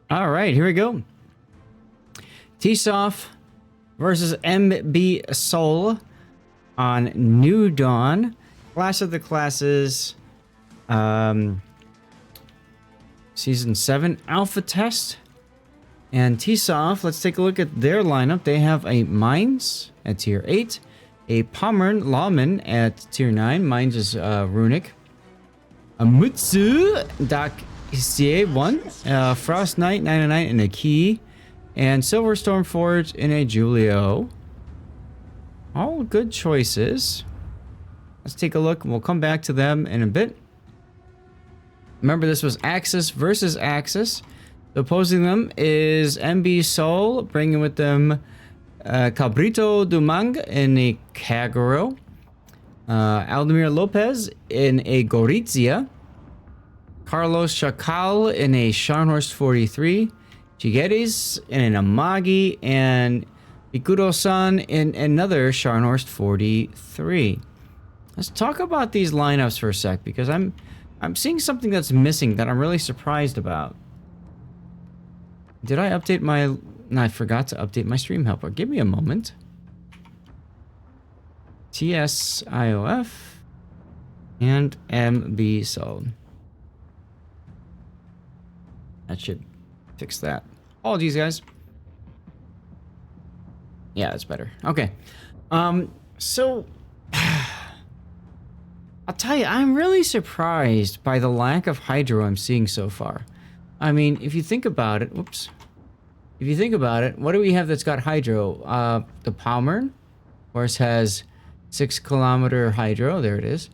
All right, here we go. TSIOF versus MBSUL on New Dawn. Clash of the Classes. Season 7 alpha test. And TSIOF, let's take a look at their lineup. They have a Mines at tier 8. A Pommern Lawman at tier 9. Mines is runic. A Mutsu Dak Hisie 1. Frost Knight 999 and a Key. And Silver Storm Forge in a Julio. All good choices. Let's take a look. We'll come back to them in a bit. Remember, this was Axis versus Axis. Opposing them is MBSUL, bringing with them Cabrito Dumang in a Kagero. Aldemir Lopez in a Gorizia. Carlos Chacal in a Scharnhorst 43. Chigueres in an Amagi. And Ikuro-san in another Scharnhorst 43. Let's talk about these lineups for a sec, because I'm seeing something that's missing that I'm really surprised about. Did I update my... No, I forgot to update my stream helper. Give me a moment. TSIOF and MBSUL. That should fix that. Apologies, guys. Yeah, that's better. Okay. So... I'll tell you, I'm really surprised by the lack of Hydro I'm seeing so far. I mean, if you think about it... Whoops. If you think about it, what do we have that's got Hydro? The Pommern, of course, has 6 kilometer Hydro. There it is.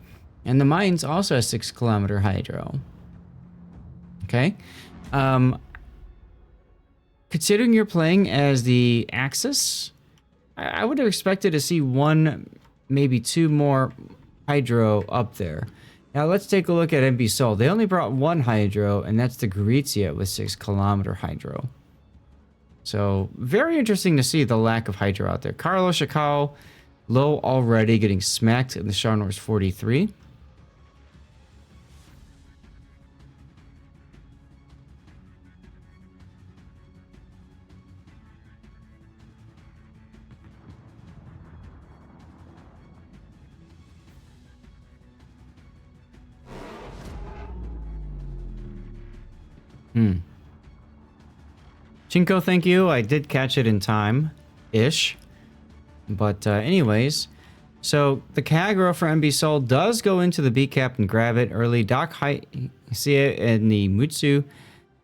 And the Mines also has 6 kilometer Hydro. Okay. Considering you're playing as the Axis, I would have expected to see one, maybe two more Hydro up there. Now let's take a look at MBSUL. They only brought one Hydro, and that's the Gorizia with 6 kilometer Hydro. So very interesting to see the lack of Hydro out there. Carlos Chacal, low already, getting smacked in the Scharnhorst 43. Chinko, thank you. I did catch it in time-ish. But anyways, so the Kagero for MBSUL does go into the B cap and grab it early. Doc see it, and the Mutsu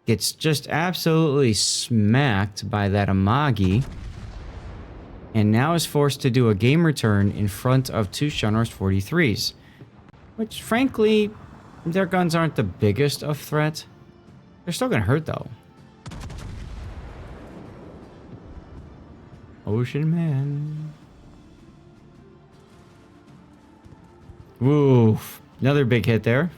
gets just absolutely smacked by that Amagi. And now is forced to do a game return in front of two Scharnhorst 43s. Which, frankly, their guns aren't the biggest of threat. They're still gonna hurt, though. Ocean Man. Woof. Another big hit there.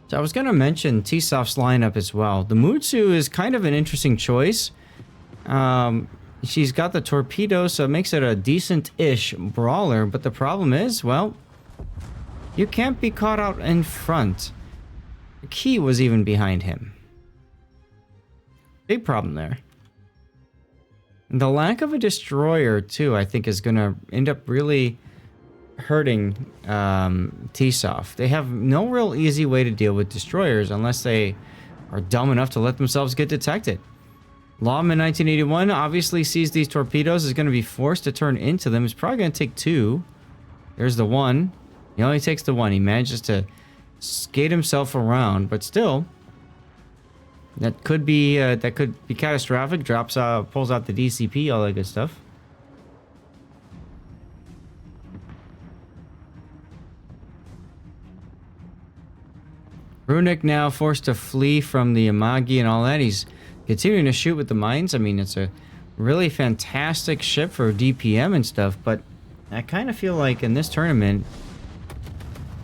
So I was going to mention TSIOF's lineup as well. The Mutsu is kind of an interesting choice. She's got the torpedo, so it makes it a decent-ish brawler. But the problem is, well, you can't be caught out in front. The Key was even behind him. Big problem there. And the lack of a destroyer, too, I think is going to end up really hurting TSIOF. They have no real easy way to deal with destroyers unless they are dumb enough to let themselves get detected. Lawman 1981 obviously sees these torpedoes, is going to be forced to turn into them. It's probably going to take two. There's the one. He only takes the one. He manages to skate himself around, but still, that could be catastrophic. Drops pulls out the DCP, all that good stuff. Runic now forced to flee from the Amagi and all that. He's continuing to shoot with the mines. I mean, it's a really fantastic ship for DPM and stuff, but I kind of feel like in this tournament,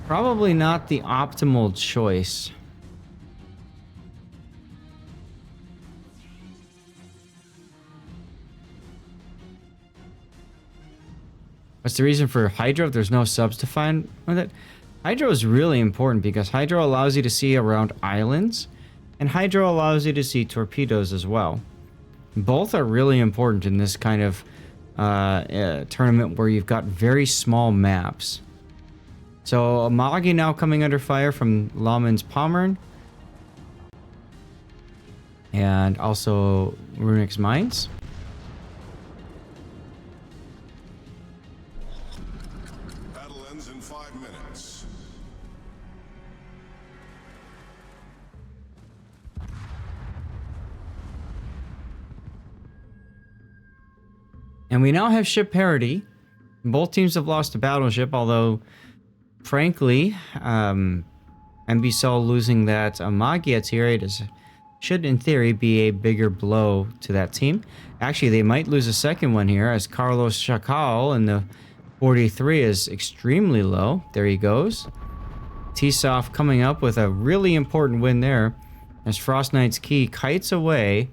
probably not the optimal choice. What's the reason for Hydro if there's no subs to find with it? Hydro is really important because Hydro allows you to see around islands, and Hydro allows you to see torpedoes as well. Both are really important in this kind of tournament where you've got very small maps. So Amagi now coming under fire from Lawman's Pommern. And also Runik's Mines. Battle ends in 5 minutes. And we now have ship parity. Both teams have lost a battleship, although, frankly, MBSUL losing that Amagi at tier 8 should, in theory, be a bigger blow to that team. Actually, they might lose a second one here, as Carlos Chacal in the 43 is extremely low. There he goes. TSIOF coming up with a really important win there, as Frost Knight's Key kites away,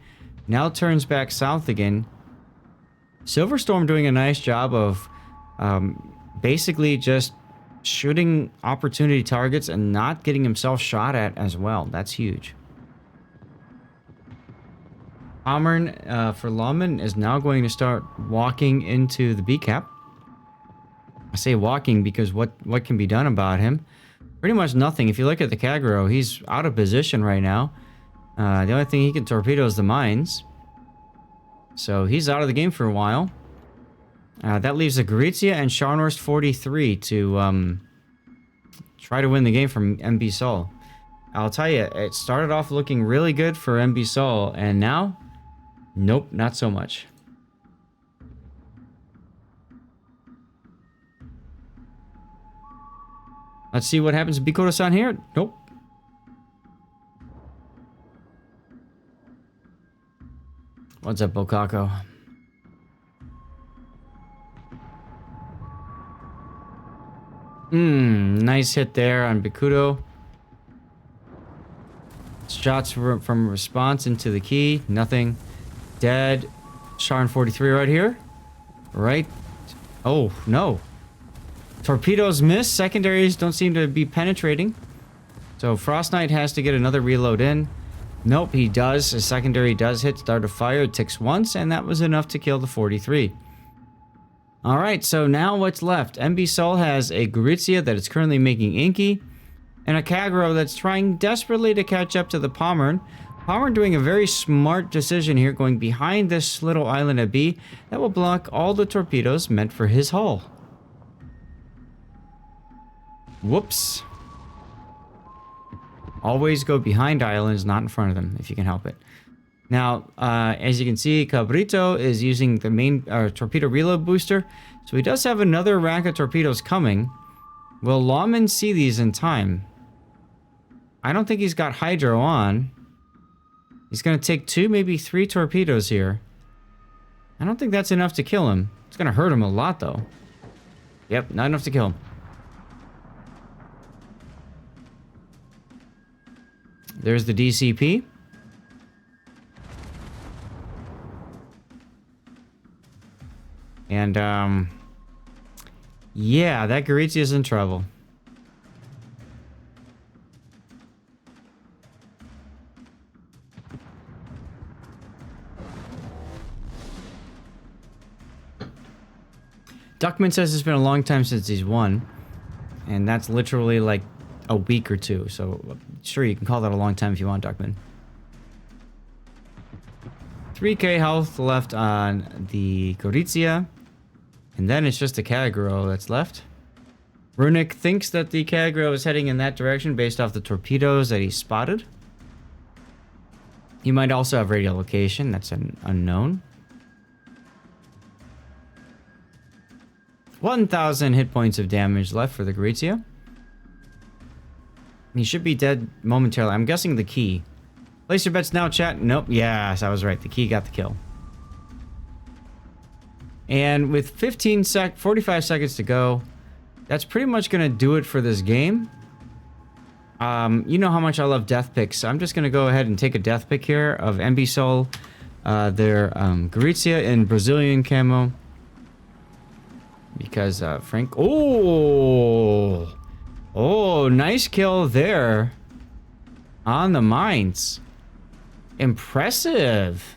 now turns back south again. Silverstorm doing a nice job of basically just shooting opportunity targets and not getting himself shot at as well. That's huge. Pommern for Lawman is now going to start walking into the B cap. I say walking because what can be done about him? Pretty much nothing. If you look at the Kagero, he's out of position right now. The only thing he can torpedo is the mines. So he's out of the game for a while. That leaves the Gorizia and Scharnhorst 43 to try to win the game from MBSUL. I'll tell you, it started off looking really good for MBSUL, and now, nope, not so much. Let's see what happens to Bikoto-san here. Nope. What's up, Bokako? Nice hit there on Bikudo. Shots from response into the key. Nothing. Dead. Sharn 43 right here. Right. Oh, no. Torpedoes miss. Secondaries don't seem to be penetrating. So Frost Knight has to get another reload in. Nope, he does. His secondary does hit start of fire. It ticks once, and that was enough to kill the 43. Alright, so now what's left? MBSUL has a Gorizia that is currently making Inky, and a Kagero that's trying desperately to catch up to the Pommern. Pommern doing a very smart decision here, going behind this little island at B that will block all the torpedoes meant for his hull. Whoops. Always go behind islands, not in front of them, if you can help it. Now, as you can see, Cabrito is using the main torpedo reload booster. So he does have another rack of torpedoes coming. Will Lawman see these in time? I don't think he's got Hydro on. He's going to take 2, maybe 3 torpedoes here. I don't think that's enough to kill him. It's going to hurt him a lot, though. Yep, not enough to kill him. There's the DCP. And, yeah, that Gorizia is in trouble. Duckman says it's been a long time since he's won. And that's literally like a week or 2. So, sure, you can call that a long time if you want, Duckman. 3k health left on the Gorizia. And then it's just the Kagero that's left. Runik thinks that the Kagero is heading in that direction based off the torpedoes that he spotted. He might also have radial location. That's an unknown. 1,000 hit points of damage left for the Gorizia. He should be dead momentarily. I'm guessing the key. Place your bets now, chat. Nope. Yes, I was right. The key got the kill. And with 45 seconds to go, that's pretty much going to do it for this game. You know how much I love death picks. I'm just going to go ahead and take a death pick here of MBSUL, their Gorizia in Brazilian camo. Because Frank... Oh! Oh, nice kill there. On the mines. Impressive.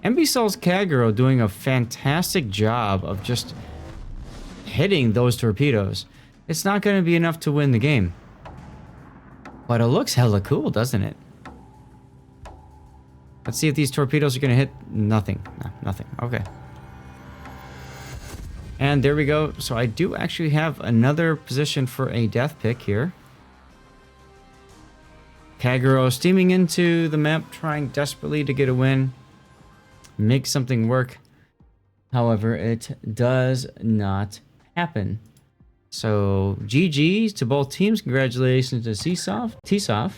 MBSUL's Kagero doing a fantastic job of just hitting those torpedoes. It's not going to be enough to win the game. But it looks hella cool, doesn't it? Let's see if these torpedoes are going to hit. Nothing. No, nothing. Okay. And there we go. So I do actually have another position for a death pick here. Kagero steaming into the map, trying desperately to get a win. Make something work. However, it does not happen. So GG to both teams. Congratulations to TSIOF.